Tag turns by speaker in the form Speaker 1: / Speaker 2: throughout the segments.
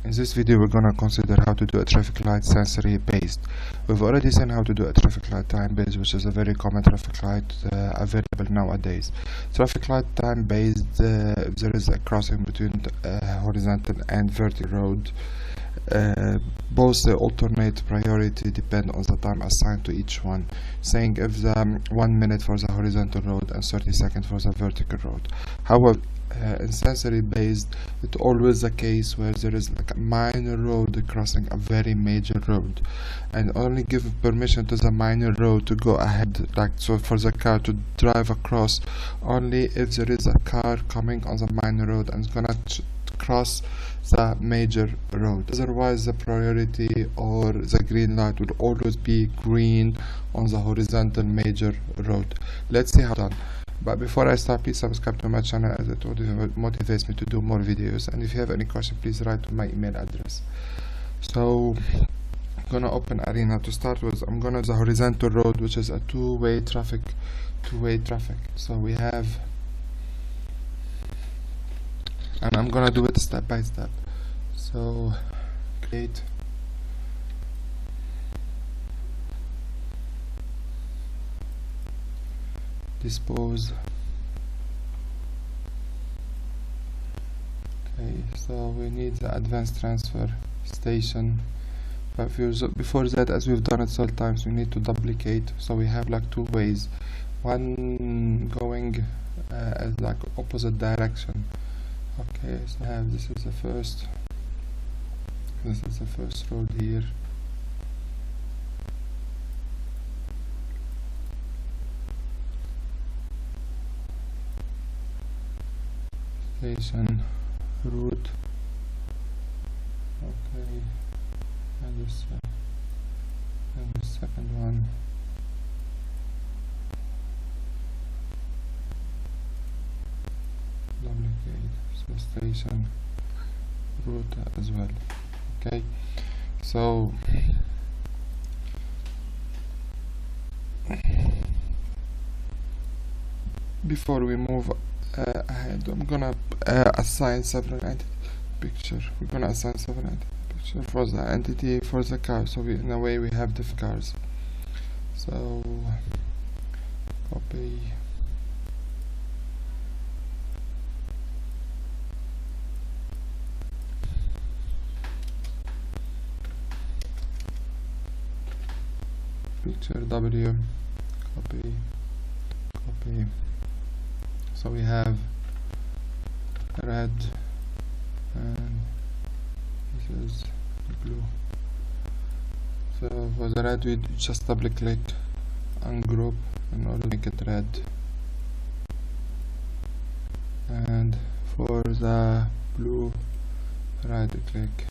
Speaker 1: In this video we're gonna consider how to do a traffic light sensory based. We've already seen how to do a traffic light time based, which is a very common traffic light available nowadays. Traffic light time based, if there is a crossing between horizontal and vertical road, both alternate priority depend on the time assigned to each one, saying if the 1 minute for the horizontal road and 30 seconds for the vertical road. However, in sensory based, it's always the case where there is like a minor road crossing a very major road, and only give permission to the minor road to go ahead, like so for the car to drive across only if there is a car coming on the minor road and it's gonna cross the major road. Otherwise the priority or the green light would always be green on the horizontal major road. Let's see how done. But before I start, please subscribe to my channel, as it motivates me to do more videos. And if you have any question, please write to my email address. So I'm gonna open Arena. To start with, I'm gonna the horizontal road, which is a two-way traffic. So we have, and I'm gonna do it step by step. So create, dispose. Okay, so we need the advanced transfer station, but before that, as we've done it several times, we need to duplicate. So we have like two ways, one going as like opposite direction. Okay, so I have this is the first road here. Station route. Okay, and the second one. Duplicate, so station route as well. Okay, so before we move ahead, I'm gonna assign several entity picture. We're gonna assign several entity picture for the entity for the car. So in a way we have different cars. So copy, picture W, copy. So we have red and this is blue. So for the red we just double click on group in order to make it red, and for the blue right click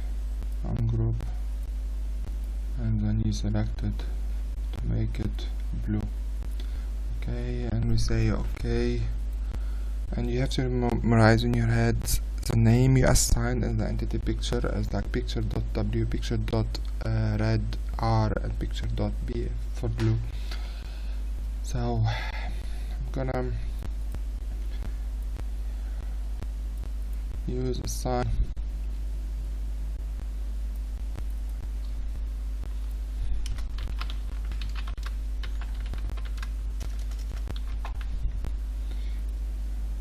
Speaker 1: on group and then you select it to make it blue. Okay, and we say okay, and you have to memorize in your head the name you assign in the entity picture as like picture.w, picture.red R, and picture.b for blue. So I'm gonna use assign.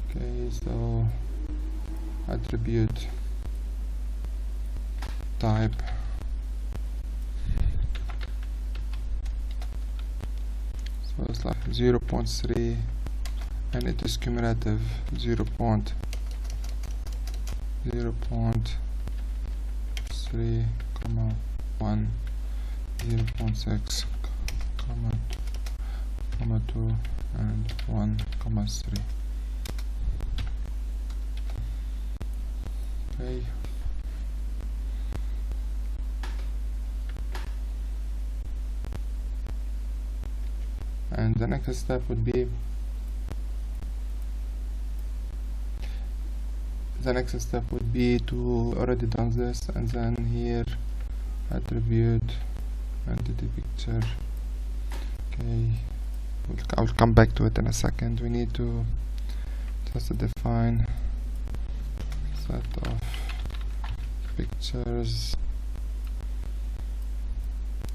Speaker 1: Okay, so attribute type so it's like 0.3 and it is cumulative 0.3, 1, 0.6, 2, and 1,3. Okay. And the next step would be to already done this, and then here attribute entity picture. Okay, I'll come back to it in a second. We need to just define set of picture pictures,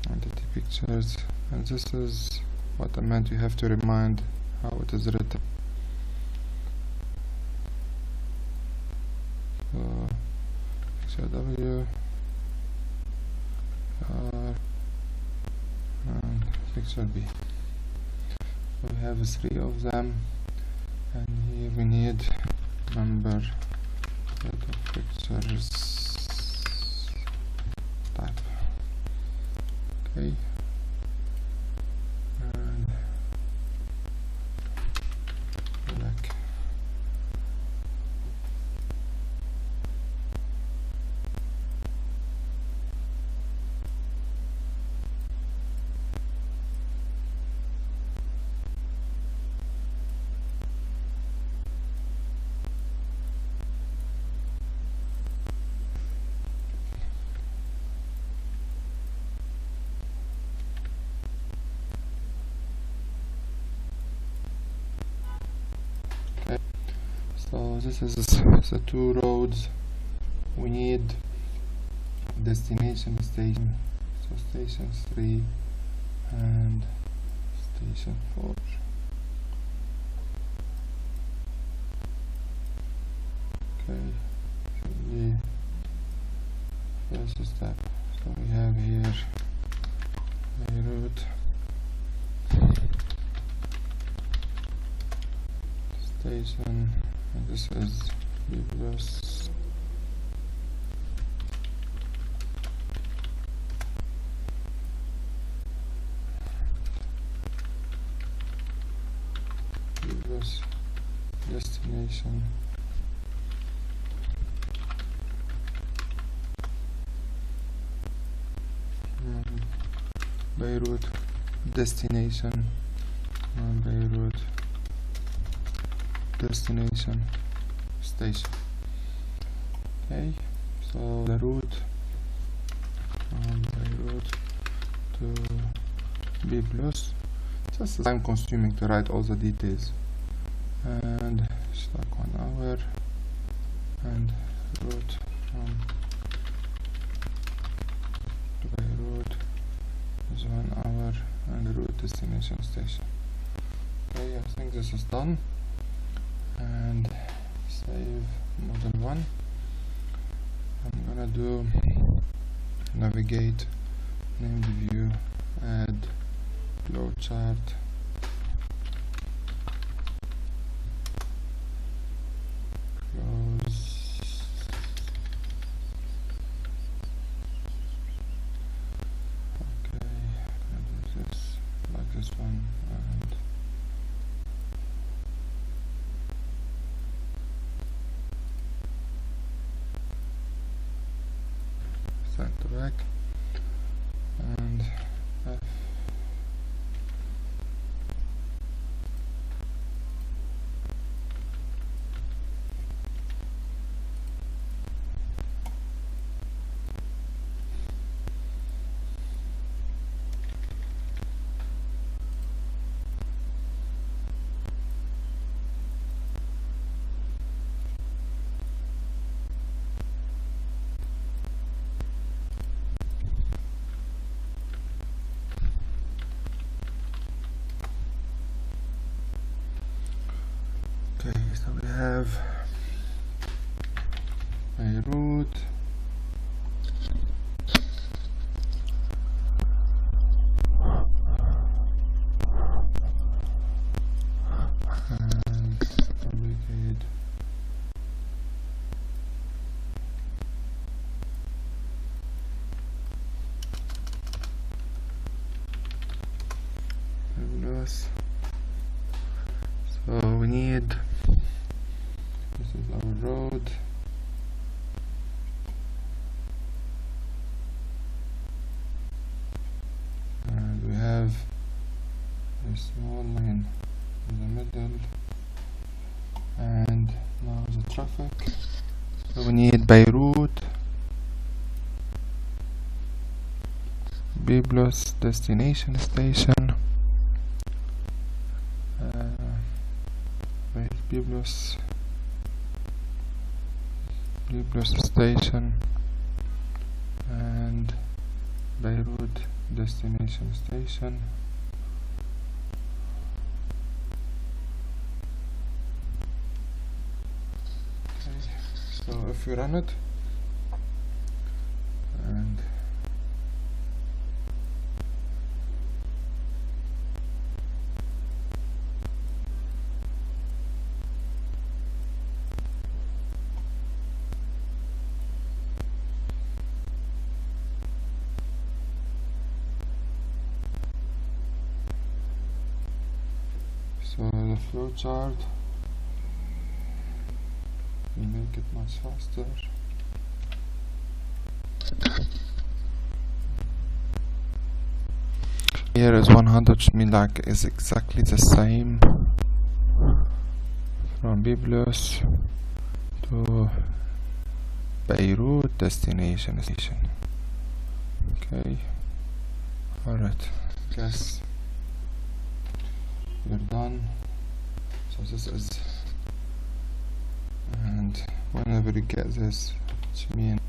Speaker 1: entity pictures, and this is what I meant. You have to remind how it is written. So picture W, R, and picture B. So we have 3 of them, and here we need number set of pictures type. Okay, and black. So this is the 2 roads. We need destination station, so station 3 and station 4. Okay, so the first step. So we have here a route, station, and this is Byblos. Byblos destination. Beirut destination, and Beirut destination station. Okay, so the route from Beirut to Byblos. Just time consuming to write all the details, and it's like 1 hour, and route from Beirut is 1 hour, and the route destination station. Okay, I think this is done, and save model 1. I'm gonna do navigate, name the view, add flowchart, close, okay, I'm gonna do this like this one, and send to back, and F. Okay, so we have a route, and duplicate, Byblos. So we need, this is our road, and we have a small line in the middle, and now the traffic. So we need Beirut, Byblos destination station, Byblos station, and Beirut destination station. Okay, so if we run it and so the flow chart, we make it much faster. Here is 100, which means like is exactly the same from Byblos to Beirut destination station. Okay, alright, guess we're done. So this is, and whenever you get this, which means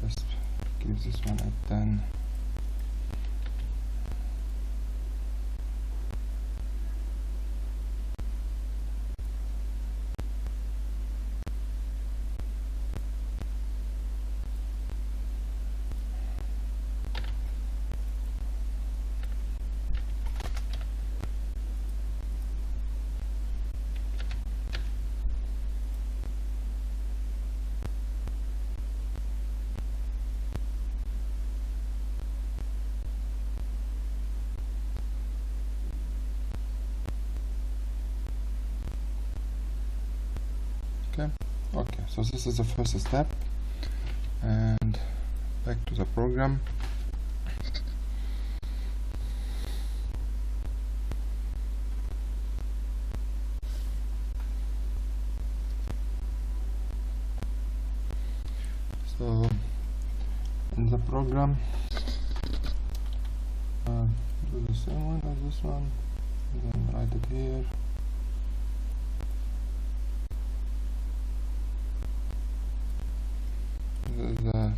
Speaker 1: just give this one at 10. Okay, so this is the first step, and back to the program. So in the program, do the same one as this one, and then write it here. The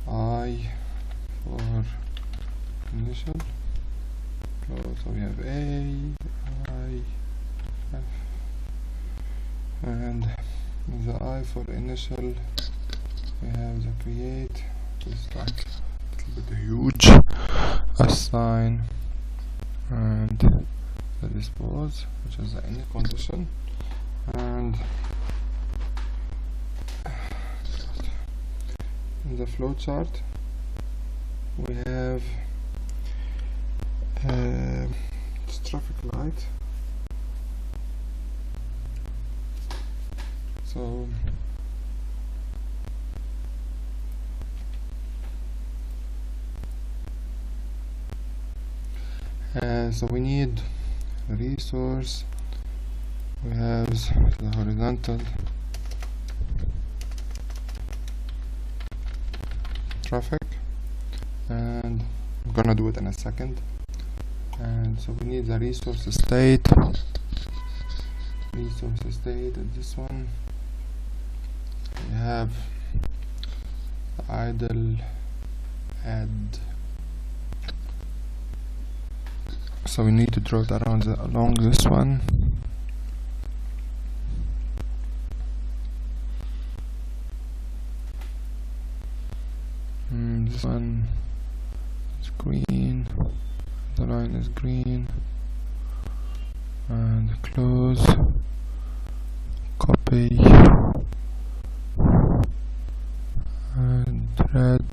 Speaker 1: I for initial. So we have A, I, F, and the I for initial. We have the create. It's like a little bit huge. Assign and the dispose, which is the any condition, and in the flow chart we have traffic light. So so we need a resource. We have the horizontal traffic, and I'm gonna do it in a second. And so we need the resource state. Resource state is this one. We have the idle add. So we need to draw it around along this one. This one is green, the line is green, and close, copy, and red,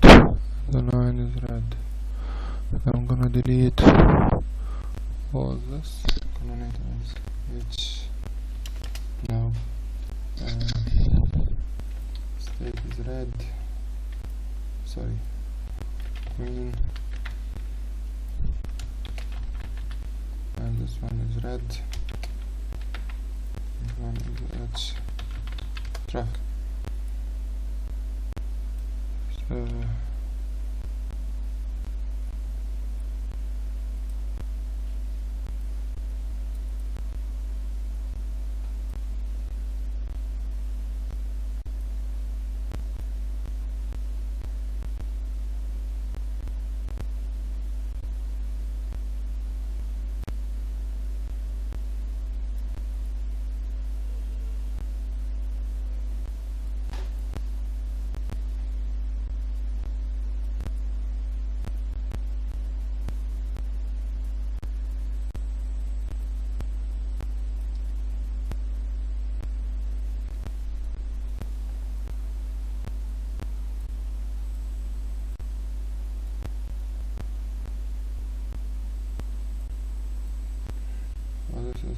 Speaker 1: the line is red. So I'm gonna delete all this, which now state is red, sorry, green, and this one is red, this one is H traffic. So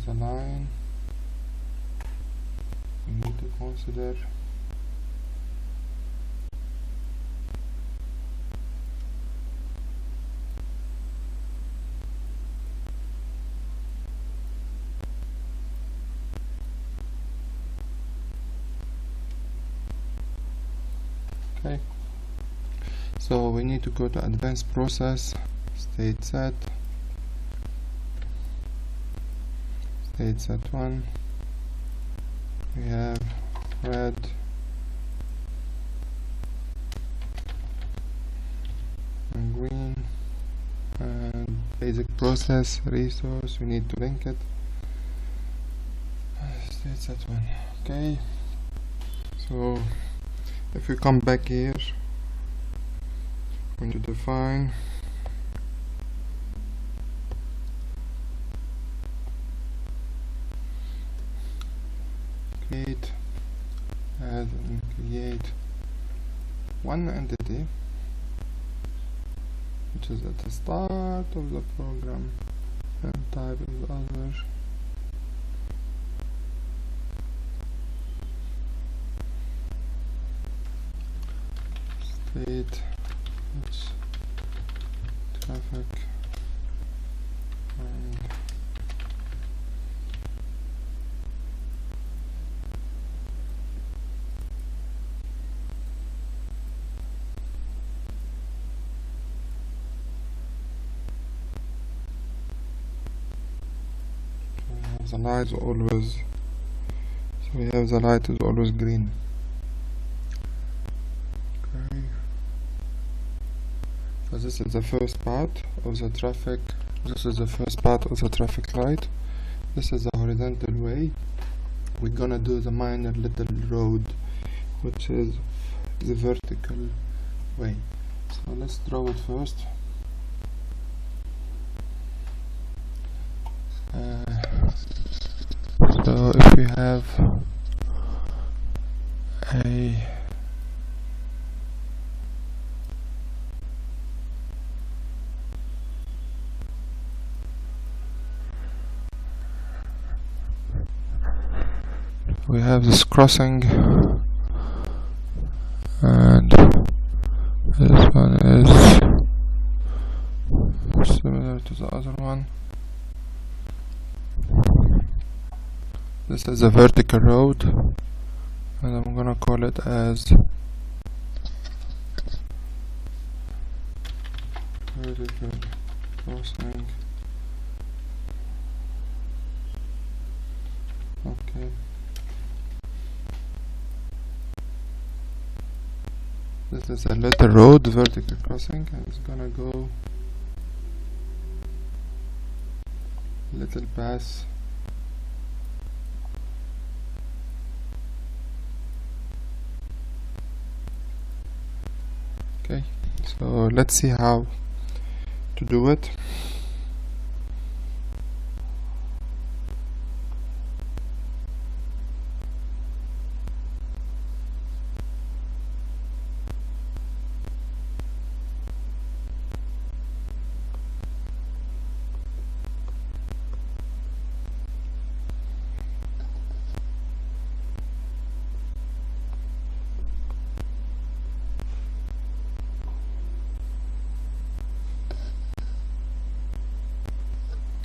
Speaker 1: the line we need to consider. Okay, so we need to go to advanced process, state set 1. We have red, and green, and basic process resource, we need to link it. State set 1. Okay, so if we come back here, we're going to define create, add and create one entity which is at the start of the program, and type is other. State which traffic and the light is always, so we have the light is always green. Okay, so this is the first part of the traffic, this is the first part of the traffic light. This is the horizontal way. We're gonna do the minor little road, which is the vertical way. So let's draw it first. So if we have this crossing, and this one is similar to the other one. This is a vertical road, and I'm gonna call it as vertical crossing. Okay. This is a little road, vertical crossing, and it's gonna go little pass. Okay, so let's see how to do it.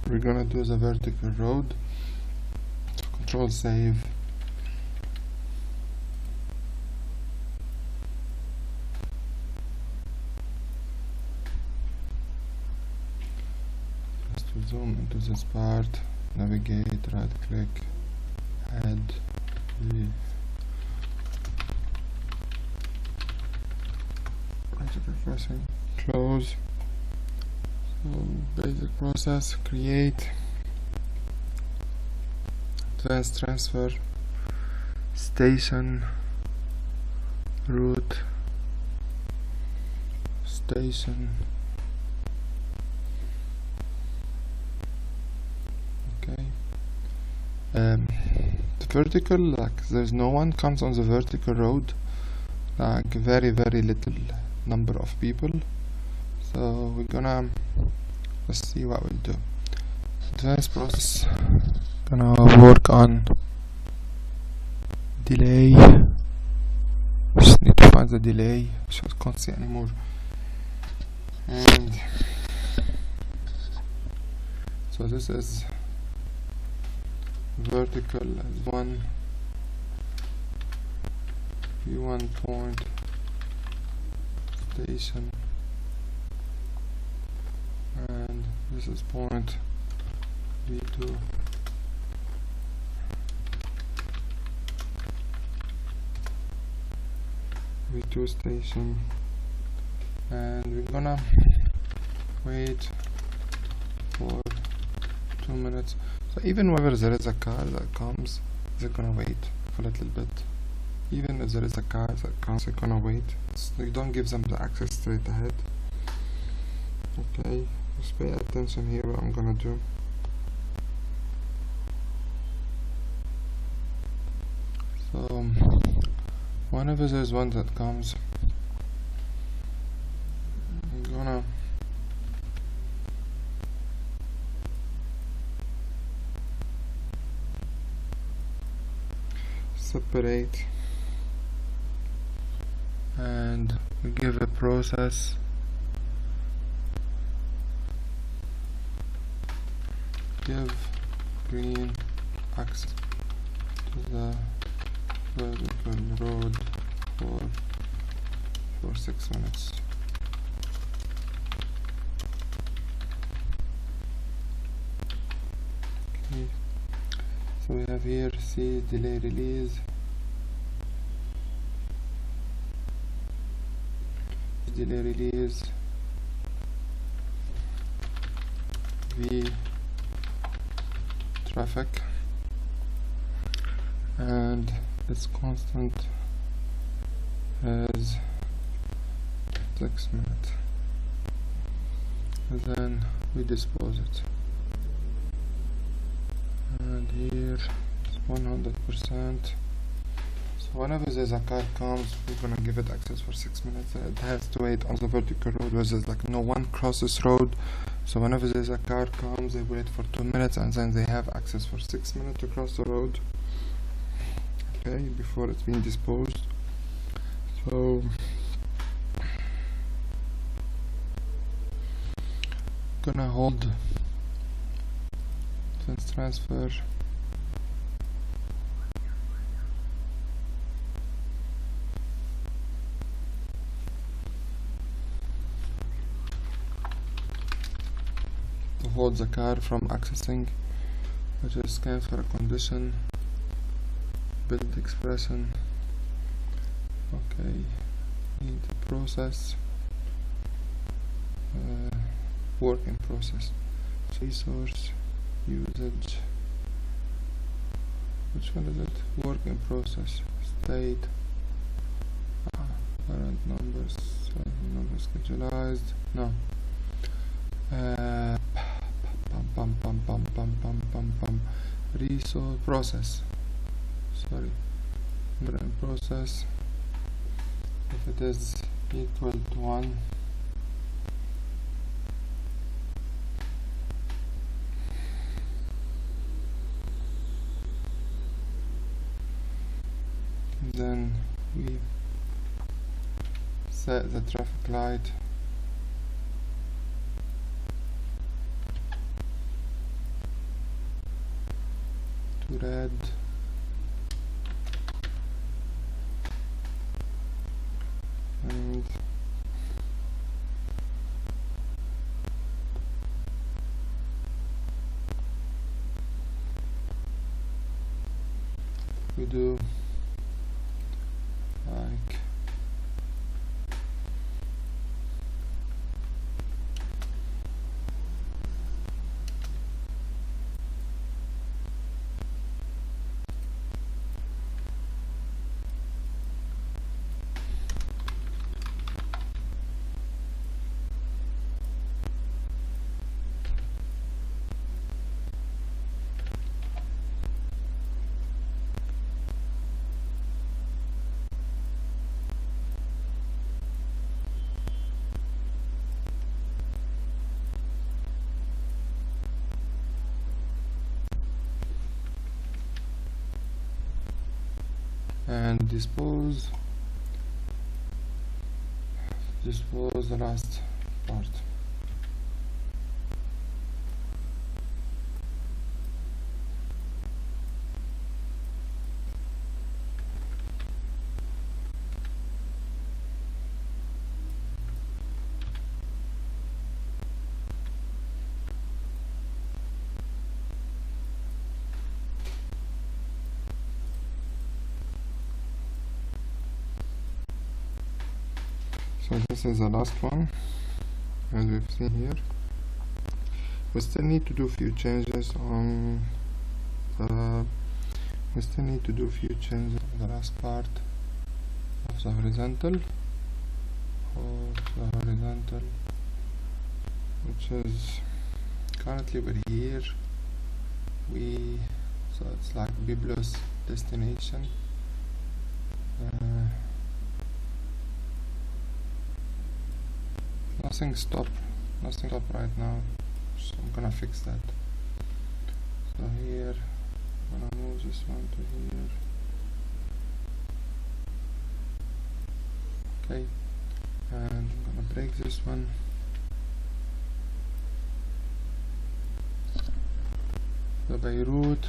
Speaker 1: We're gonna do the vertical road. Control save. Just to zoom into this part, navigate, right click, add, leave. Vertical crossing, close. Basic process, create, advanced transfer, station, route, station. Okay. The vertical, like there's no one comes on the vertical road, like very little number of people. So we're gonna, let's see what we'll do. Advanced process, gonna work on delay. Just need to find the delay, which I can't see anymore. And so this is vertical as one v1 point station, and this is point v2 station, and we're gonna wait for 2 minutes. So even whenever there is a car that comes, they're gonna wait for a little bit. Even if there is a car that comes, they're gonna wait. You don't give them the access straight ahead. Okay, just pay attention here what I'm gonna do. So whenever there's one that comes, I'm gonna separate, and we give a process give green access to the vertical road for 6 minutes. Okay, so we have here see delay release, v traffic, and its constant as 6 minutes, and then we dispose it, and here it's 100%. So whenever there's a car comes, we're gonna give it access for 6 minutes. It has to wait on the vertical road where there's like no one crosses road. So whenever there's a car comes, they wait for 2 minutes, and then they have access for 6 minutes to cross the road. Okay, before it's being disposed. So gonna hold sense transfer, to hold the car from accessing, which is scan for a condition, build expression. Okay, need to process, work in process, resource usage, which one is it? Work in process, state, current numbers, numbers schedulized, no, resource process, sorry, number in process. If it is equal to 1, then we set the traffic light to red, and we do like and dispose the last part. So this is the last one, as we've seen here. We still need to do few changes on the last part of the horizontal, which is currently we're here. So it's like biblos destination. Nothing stop right now, so I'm gonna fix that. So here I'm gonna move this one to here. Okay, and I'm gonna break this one. The Beirut,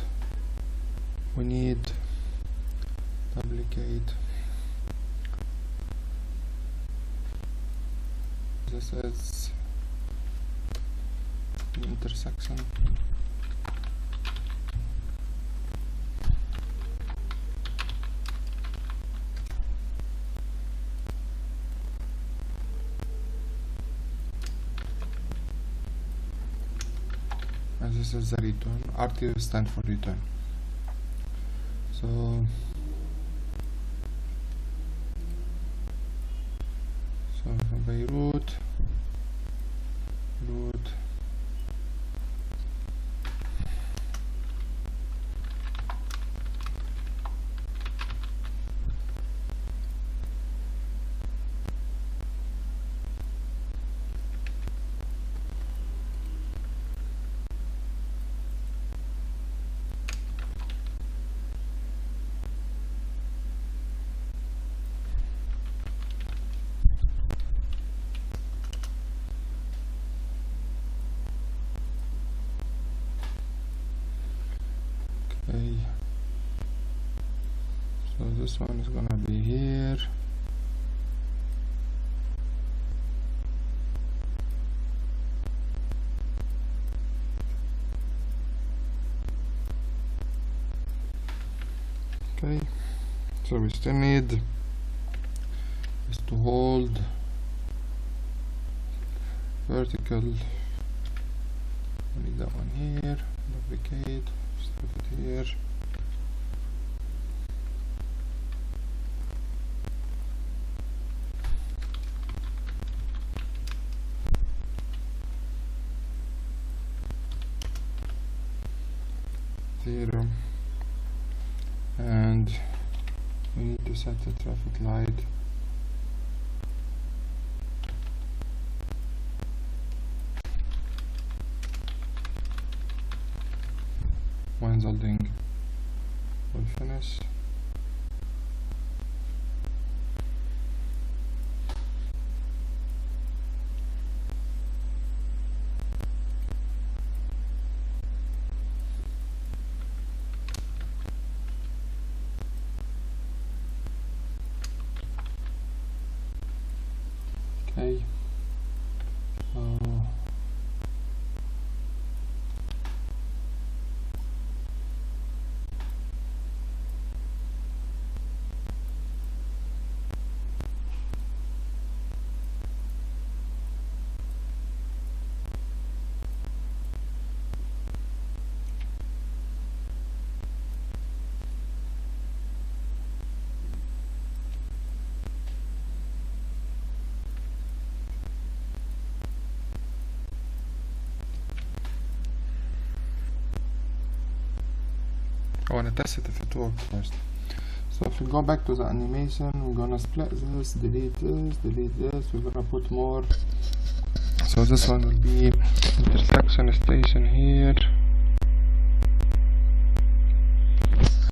Speaker 1: we need duplicate. This is the intersection. And this is the return. RT stands for return. So from Beirut, load, okay. So this one is gonna be here. Okay, so we still need is to hold vertical. We need that one here, duplicate, just put it here. Zero, and we need to set the traffic light when Zalding will finish. Okay, I want to test it if it works first. So if we go back to the animation, we're gonna split this, delete this, we're gonna put more. So this one will be intersection station here,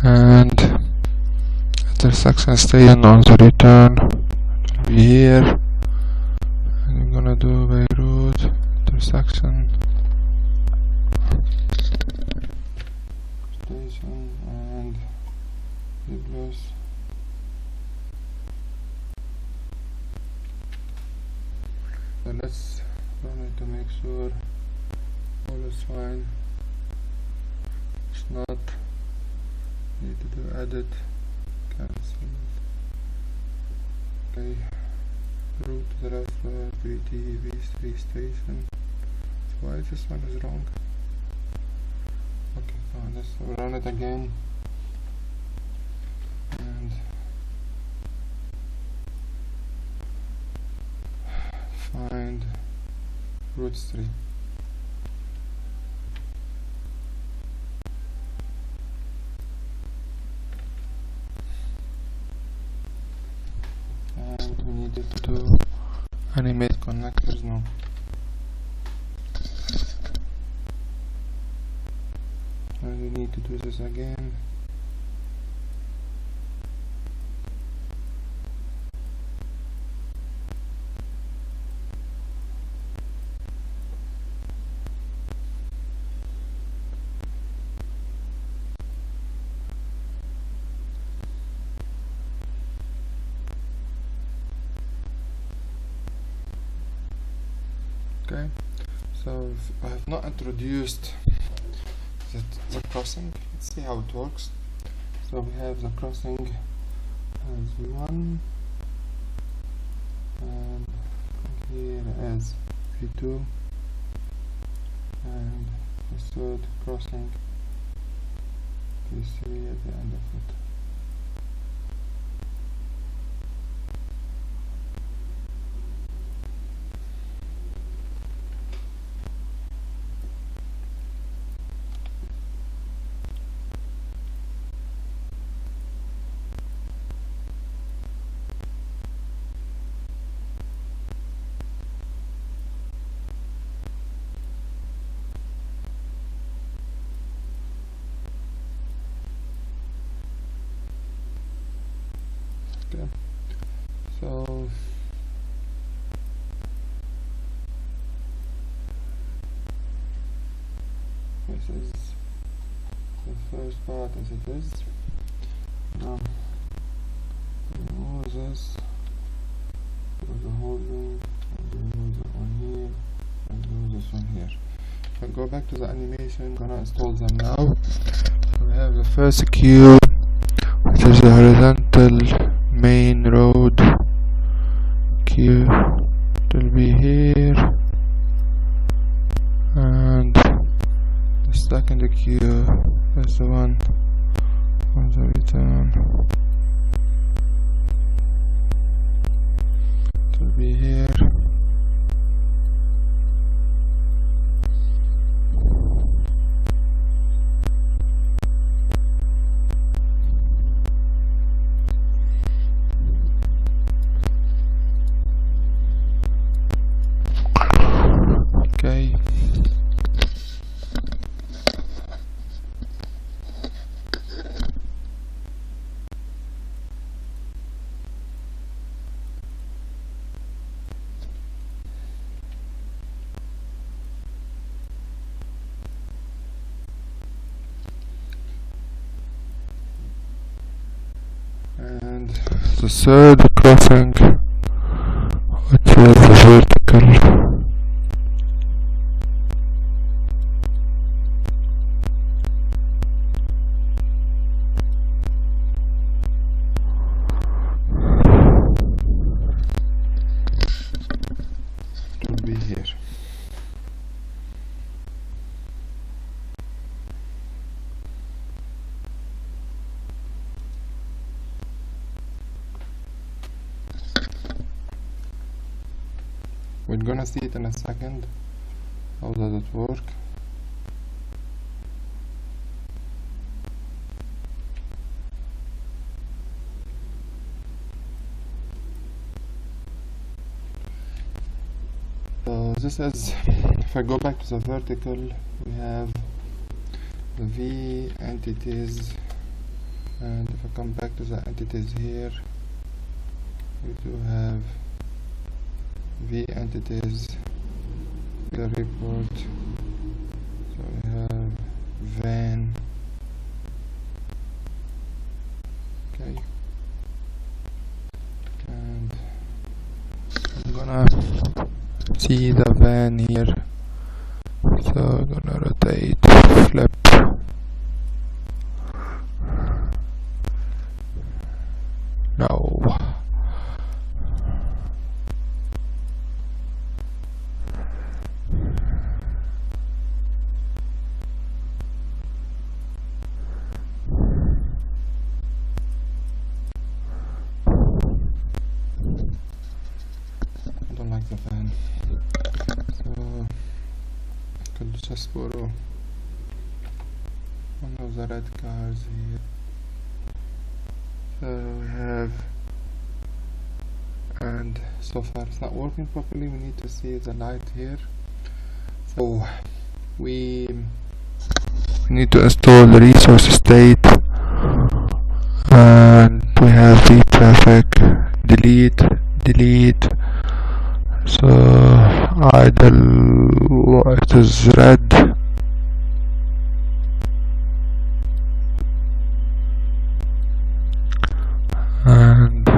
Speaker 1: and intersection station on the return. It will be here. And I'm gonna do Beirut intersection station and Nablus. So let's run it to make sure all is fine. It's not, need to do edit, cancel. Okay, route to the left, BT V3 station. So why this one is wrong? Okay, let's run it again. And find route 3. And we needed to animate connectors now. And we need to do this again. Okay, so I have not introduced the crossing. Let's see how it works. So we have the crossing as V1 and here as V2 and the third crossing V3 at the end of it. Okay, so this is the first part as it is. Now remove this, put the whole loop, and remove that one here, and remove this one here. If I go back to the animation, I'm gonna install them now. So we have the first queue, which is the horizontal main road queue. It will be here, and the second queue is the one on the return. It will be here. Okay. And the third crossing, which is the vertical. Will be here. We're gonna see it in a second. How does it work? So this is, if I go back to the vertical, we have the V entities And if I come back to the entities here, we do have v entities, the report. So we have van. Okay, and I'm gonna see the van here. So I'm gonna rotate, flip. No. I don't like the van. So I could just borrow one of the red cars here. So we have, and so far it's not working properly. We need to see the light here. So we need to install the resource state, and we have the traffic, delete. So idle, it is red. And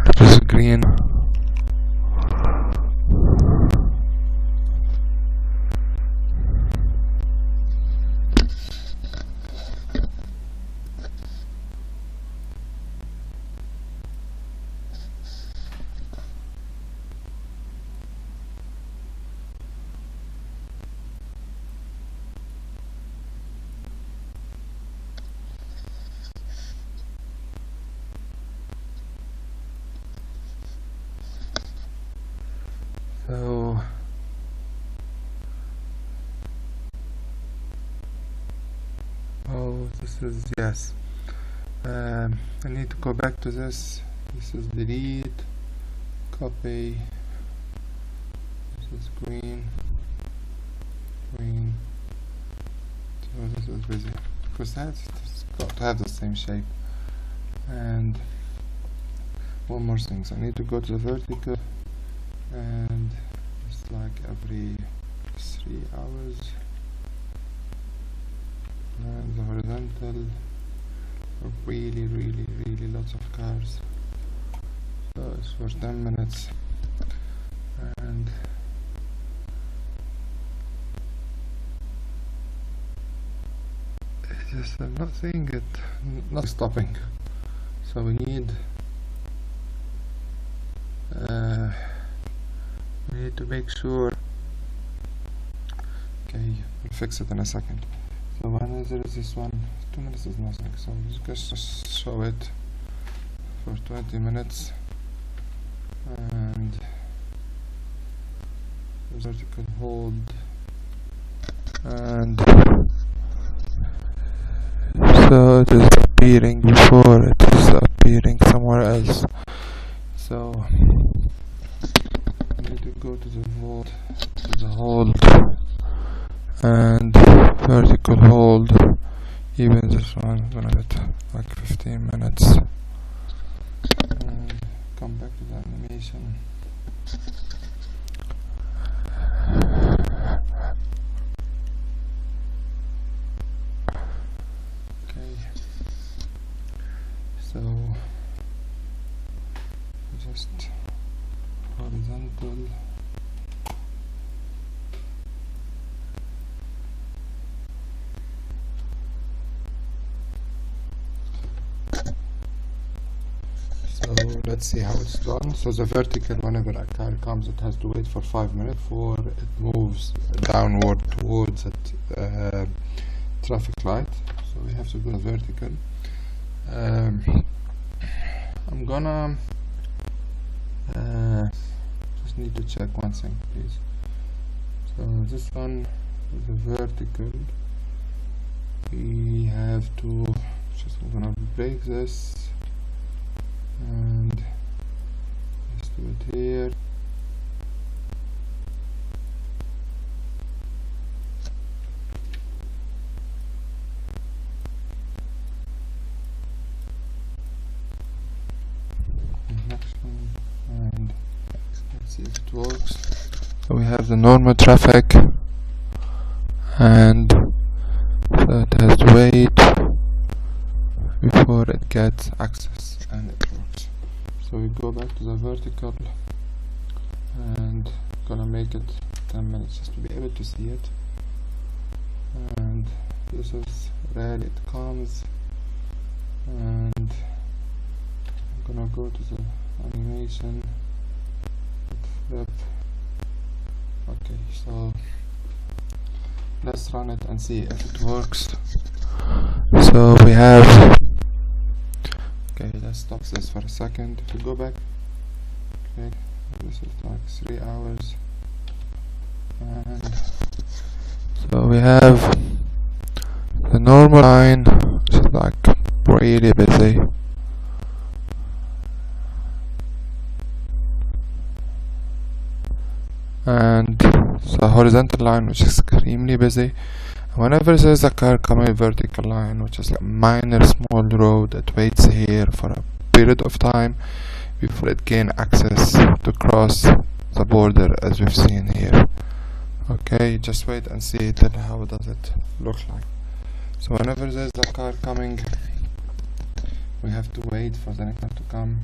Speaker 1: it is green. So this is, yes, I need to go back to this. This is delete, copy, this is green, so this is busy because that's got to have the same shape. And one more thing, so I need to go to the vertical, and it's like every 3 hours, and the horizontal, really lots of cars, so it's for 10 minutes, and it's just, I'm not seeing it, not stopping, so we need to make sure. Okay, we'll fix it in a second. So when there is this one, 2 minutes is nothing, so just show it for 20 minutes, and vertical hold, and so it is appearing before it is appearing somewhere else. So I need to go to the hold, and vertical hold. Even this one, I'm gonna let like 15 minutes, and come back to the animation. Okay, so just horizontal, so let's see how it's done. So the vertical, whenever a car comes, it has to wait for 5 minutes before it moves downward towards the traffic light. So we have to go vertical. I'm gonna just need to check one thing, please. So this one is a vertical. We have to just, I'm gonna break this and let's do it here. it works. So we have the normal traffic, and so it has to wait before it gets access, and it works. So we go back to the vertical and gonna make it 10 minutes just to be able to see it. And this is where it comes, and I'm gonna go to the animation flip. Okay, so let's run it and see if it works. So we have, okay, let's stop this for a second. If we go back, okay, this is like 3 hours, and so we have the normal line, which is like really busy, and the horizontal line, which is extremely busy. Whenever there's a car coming, vertical line, which is a minor small road, it waits here for a period of time before it gain access to cross the border, as we've seen here. Okay, just wait and see till how does it look like. So whenever there's a car coming, we have to wait for the next one to come.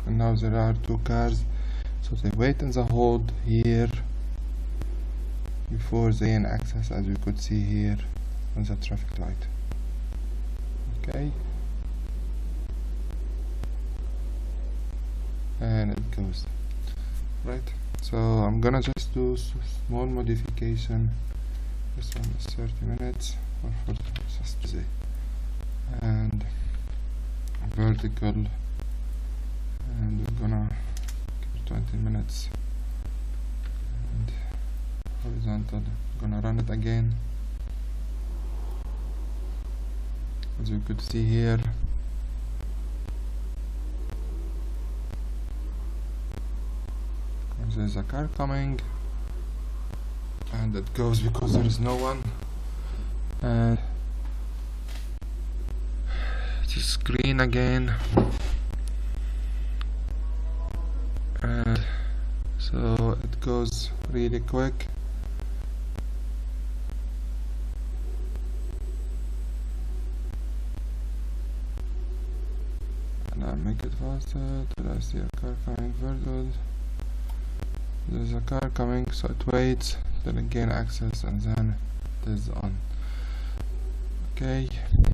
Speaker 1: And now there are 2 cars, so they wait in the hold here before they gain access, as we could see here on the traffic light. Okay, and it goes right. So I'm gonna just do small modification. This one is 30 minutes or 40, just to say, and vertical, and we're gonna give it 20 minutes, and horizontal, gonna run it again, as you could see here. There's a car coming, and it goes because there is no one, and it's green again, and so it goes really quick. And I make it faster till I see a car coming further. There's a car coming, so it waits, then it gain access, and then it is on. Okay.